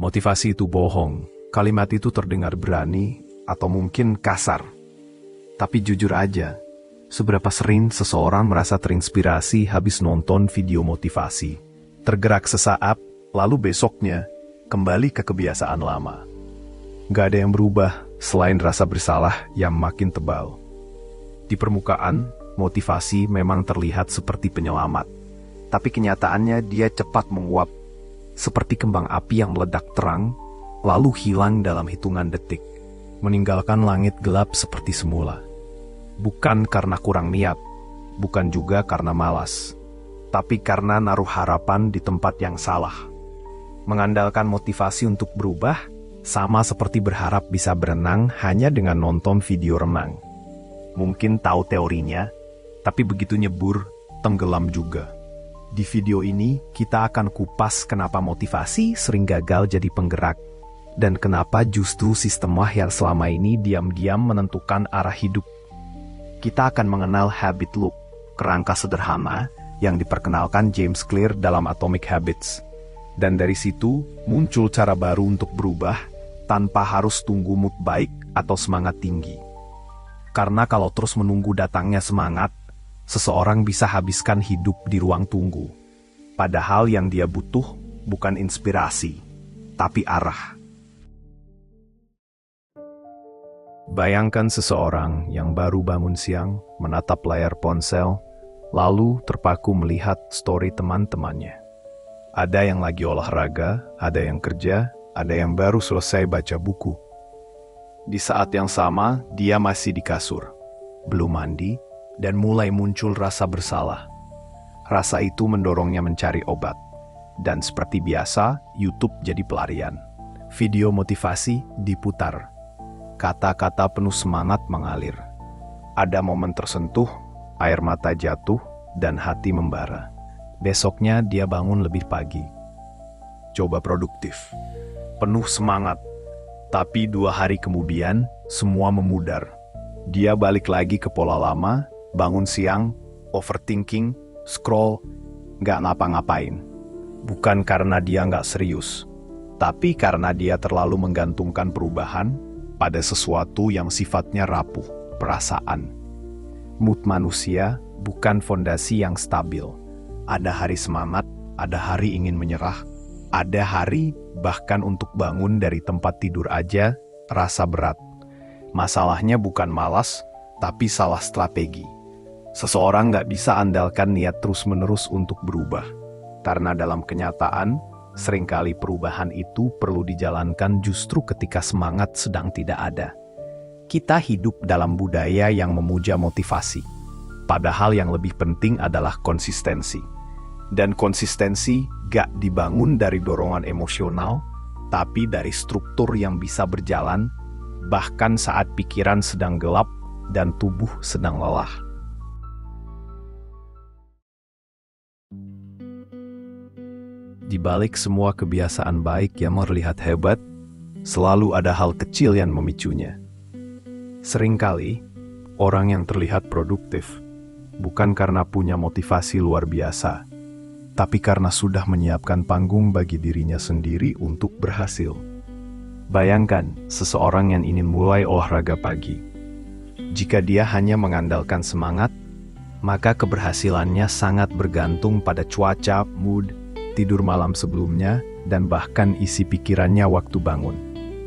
Motivasi itu bohong. Kalimat itu terdengar berani atau mungkin kasar. Tapi jujur aja, seberapa sering seseorang merasa terinspirasi habis nonton video motivasi, tergerak sesaat, lalu besoknya kembali ke kebiasaan lama. Gak ada yang berubah selain rasa bersalah yang makin tebal. Di permukaan, motivasi memang terlihat seperti penyelamat, tapi kenyataannya dia cepat menguap, seperti kembang api yang meledak terang, lalu hilang dalam hitungan detik, meninggalkan langit gelap seperti semula. Bukan karena kurang niat, bukan juga karena malas, tapi karena naruh harapan di tempat yang salah. Mengandalkan motivasi untuk berubah, sama seperti berharap bisa berenang hanya dengan nonton video renang. Mungkin tahu teorinya, tapi begitu nyebur, tenggelam juga. Di video ini, kita akan kupas kenapa motivasi sering gagal jadi penggerak, dan kenapa justru sistem yang selama ini diam-diam menentukan arah hidup. Kita akan mengenal habit loop, kerangka sederhana yang diperkenalkan James Clear dalam Atomic Habits. Dan dari situ, muncul cara baru untuk berubah, tanpa harus tunggu mood baik atau semangat tinggi. Karena kalau terus menunggu datangnya semangat, seseorang bisa habiskan hidup di ruang tunggu. Padahal yang dia butuh bukan inspirasi, tapi arah. Bayangkan seseorang yang baru bangun siang, menatap layar ponsel, lalu terpaku melihat story teman-temannya. Ada yang lagi olahraga, ada yang kerja, ada yang baru selesai baca buku. Di saat yang sama, dia masih di kasur, belum mandi, dan mulai muncul rasa bersalah. Rasa itu mendorongnya mencari obat. Dan seperti biasa, YouTube jadi pelarian. Video motivasi diputar. Kata-kata penuh semangat mengalir. Ada momen tersentuh, air mata jatuh, dan hati membara. Besoknya dia bangun lebih pagi. Coba produktif. Penuh semangat. Tapi 2 hari kemudian, semua memudar. Dia balik lagi ke pola lama, bangun siang, overthinking, scroll, nggak ngapa-ngapain. Bukan karena dia nggak serius, tapi karena dia terlalu menggantungkan perubahan pada sesuatu yang sifatnya rapuh, perasaan. Mood manusia bukan fondasi yang stabil. Ada hari semangat, ada hari ingin menyerah, ada hari bahkan untuk bangun dari tempat tidur aja rasa berat. Masalahnya bukan malas, tapi salah strategi. Seseorang nggak bisa andalkan niat terus-menerus untuk berubah. Karena dalam kenyataan, seringkali perubahan itu perlu dijalankan justru ketika semangat sedang tidak ada. Kita hidup dalam budaya yang memuja motivasi. Padahal yang lebih penting adalah konsistensi. Dan konsistensi nggak dibangun dari dorongan emosional, tapi dari struktur yang bisa berjalan, bahkan saat pikiran sedang gelap dan tubuh sedang lelah. Di balik semua kebiasaan baik yang terlihat hebat, selalu ada hal kecil yang memicunya. Seringkali, orang yang terlihat produktif bukan karena punya motivasi luar biasa, tapi karena sudah menyiapkan panggung bagi dirinya sendiri untuk berhasil. Bayangkan seseorang yang ingin mulai olahraga pagi. Jika dia hanya mengandalkan semangat, maka keberhasilannya sangat bergantung pada cuaca, mood, tidur malam sebelumnya, dan bahkan isi pikirannya waktu bangun.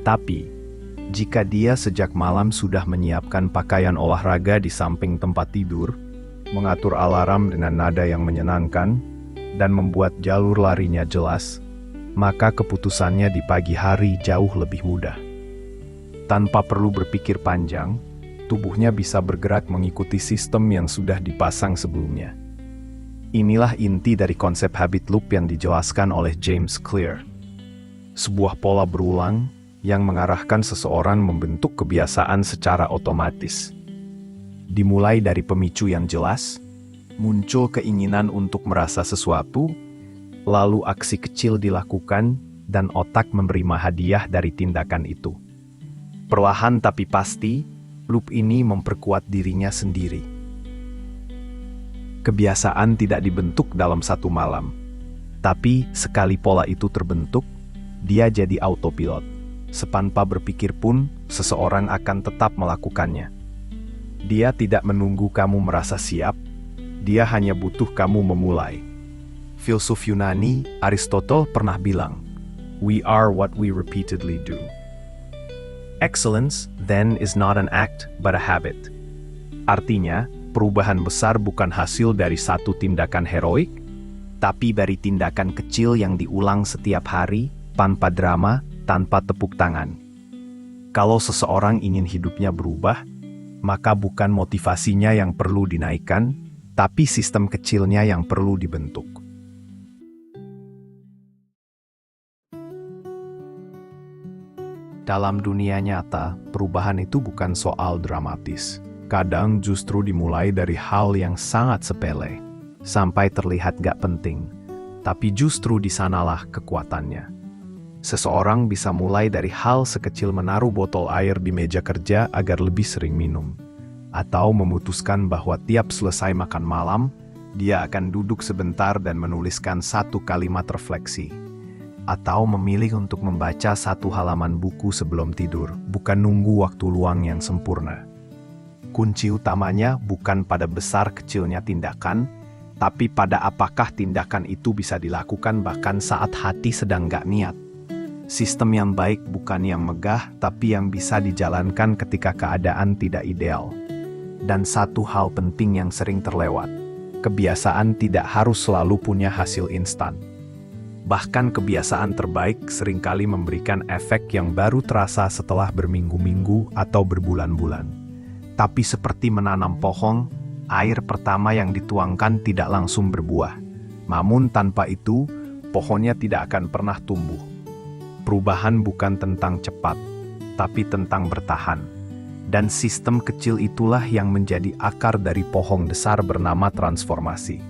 Tapi, jika dia sejak malam sudah menyiapkan pakaian olahraga di samping tempat tidur, mengatur alarm dengan nada yang menyenangkan, dan membuat jalur larinya jelas, maka keputusannya di pagi hari jauh lebih mudah. Tanpa perlu berpikir panjang, tubuhnya bisa bergerak mengikuti sistem yang sudah dipasang sebelumnya. Inilah inti dari konsep habit loop yang dijelaskan oleh James Clear. Sebuah pola berulang yang mengarahkan seseorang membentuk kebiasaan secara otomatis. Dimulai dari pemicu yang jelas, muncul keinginan untuk merasa sesuatu, lalu aksi kecil dilakukan, dan otak menerima hadiah dari tindakan itu. Perlahan tapi pasti, loop ini memperkuat dirinya sendiri. Kebiasaan tidak dibentuk dalam satu malam, tapi sekali pola itu terbentuk, dia jadi autopilot. Setanpa berpikir pun, seseorang akan tetap melakukannya. Dia tidak menunggu kamu merasa siap, dia hanya butuh kamu memulai. Filsuf Yunani, Aristotle pernah bilang, "We are what we repeatedly do." Excellence, then, is not an act, but a habit. Artinya, perubahan besar bukan hasil dari satu tindakan heroik, tapi dari tindakan kecil yang diulang setiap hari, tanpa drama, tanpa tepuk tangan. Kalau seseorang ingin hidupnya berubah, maka bukan motivasinya yang perlu dinaikkan, tapi sistem kecilnya yang perlu dibentuk. Dalam dunia nyata, perubahan itu bukan soal dramatis. Kadang justru dimulai dari hal yang sangat sepele, sampai terlihat gak penting, tapi justru di sanalah kekuatannya. Seseorang bisa mulai dari hal sekecil menaruh botol air di meja kerja agar lebih sering minum, atau memutuskan bahwa tiap selesai makan malam, dia akan duduk sebentar dan menuliskan satu kalimat refleksi, atau memilih untuk membaca satu halaman buku sebelum tidur, bukan nunggu waktu luang yang sempurna. Kunci utamanya bukan pada besar kecilnya tindakan, tapi pada apakah tindakan itu bisa dilakukan bahkan saat hati sedang gak niat. Sistem yang baik bukan yang megah, tapi yang bisa dijalankan ketika keadaan tidak ideal. Dan satu hal penting yang sering terlewat, kebiasaan tidak harus selalu punya hasil instan. Bahkan kebiasaan terbaik seringkali memberikan efek yang baru terasa setelah berminggu-minggu atau berbulan-bulan. Tapi seperti menanam pohon, air pertama yang dituangkan tidak langsung berbuah. Namun tanpa itu, pohonnya tidak akan pernah tumbuh. Perubahan bukan tentang cepat, tapi tentang bertahan. Dan sistem kecil itulah yang menjadi akar dari pohon besar bernama transformasi.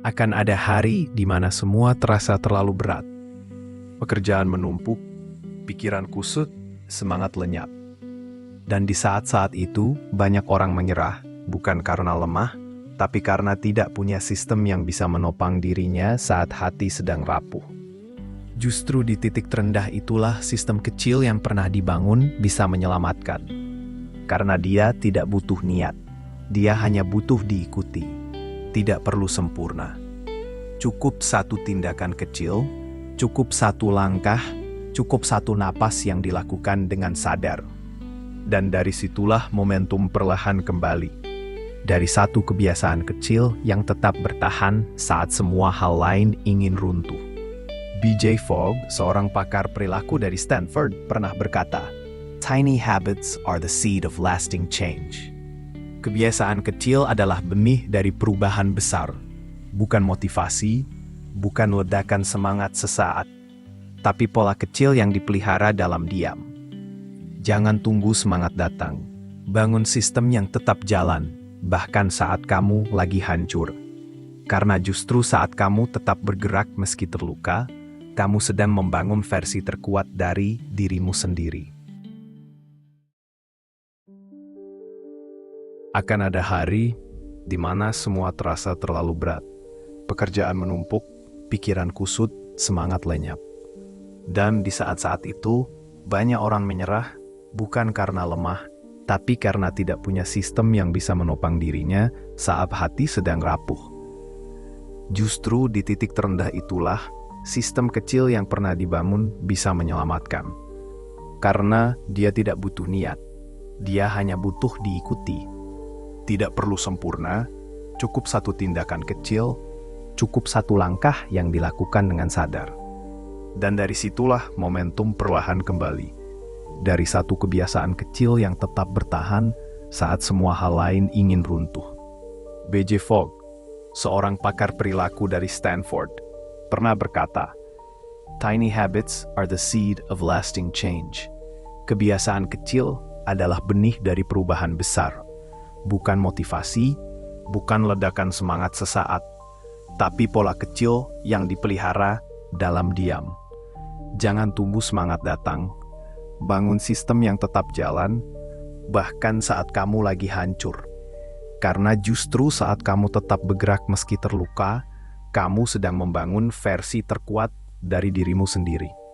Akan ada hari di mana semua terasa terlalu berat. Pekerjaan menumpuk, pikiran kusut, semangat lenyap. Dan di saat-saat itu, banyak orang menyerah, bukan karena lemah, tapi karena tidak punya sistem yang bisa menopang dirinya saat hati sedang rapuh. Justru di titik terendah itulah sistem kecil yang pernah dibangun bisa menyelamatkan. Karena dia tidak butuh niat, dia hanya butuh diikuti. Tidak perlu sempurna. Cukup satu tindakan kecil, cukup satu langkah, cukup satu napas yang dilakukan dengan sadar. Dan dari situlah momentum perlahan kembali. Dari satu kebiasaan kecil yang tetap bertahan saat semua hal lain ingin runtuh. B.J. Fogg, seorang pakar perilaku dari Stanford, pernah berkata, "Tiny habits are the seed of lasting change." Kebiasaan kecil adalah benih dari perubahan besar. Bukan motivasi, bukan ledakan semangat sesaat, tapi pola kecil yang dipelihara dalam diam. Jangan tunggu semangat datang. Bangun sistem yang tetap jalan, bahkan saat kamu lagi hancur. Karena justru saat kamu tetap bergerak meski terluka, kamu sedang membangun versi terkuat dari dirimu sendiri. Akan ada hari di mana semua terasa terlalu berat. Pekerjaan menumpuk, pikiran kusut, semangat lenyap. Dan di saat-saat itu, banyak orang menyerah bukan karena lemah, tapi karena tidak punya sistem yang bisa menopang dirinya saat hati sedang rapuh. Justru di titik terendah itulah, sistem kecil yang pernah dibangun bisa menyelamatkan. Karena dia tidak butuh niat, dia hanya butuh diikuti. Tidak perlu sempurna, cukup satu tindakan kecil, cukup satu langkah yang dilakukan dengan sadar. Dan dari situlah momentum perlahan kembali. Dari satu kebiasaan kecil yang tetap bertahan saat semua hal lain ingin runtuh. B.J. Fogg, seorang pakar perilaku dari Stanford, pernah berkata, "Tiny habits are the seed of lasting change." Kebiasaan kecil adalah benih dari perubahan besar. Bukan motivasi, bukan ledakan semangat sesaat, tapi pola kecil yang dipelihara dalam diam. Jangan tunggu semangat datang. Bangun sistem yang tetap jalan, bahkan saat kamu lagi hancur. Karena justru saat kamu tetap bergerak meski terluka, kamu sedang membangun versi terkuat dari dirimu sendiri.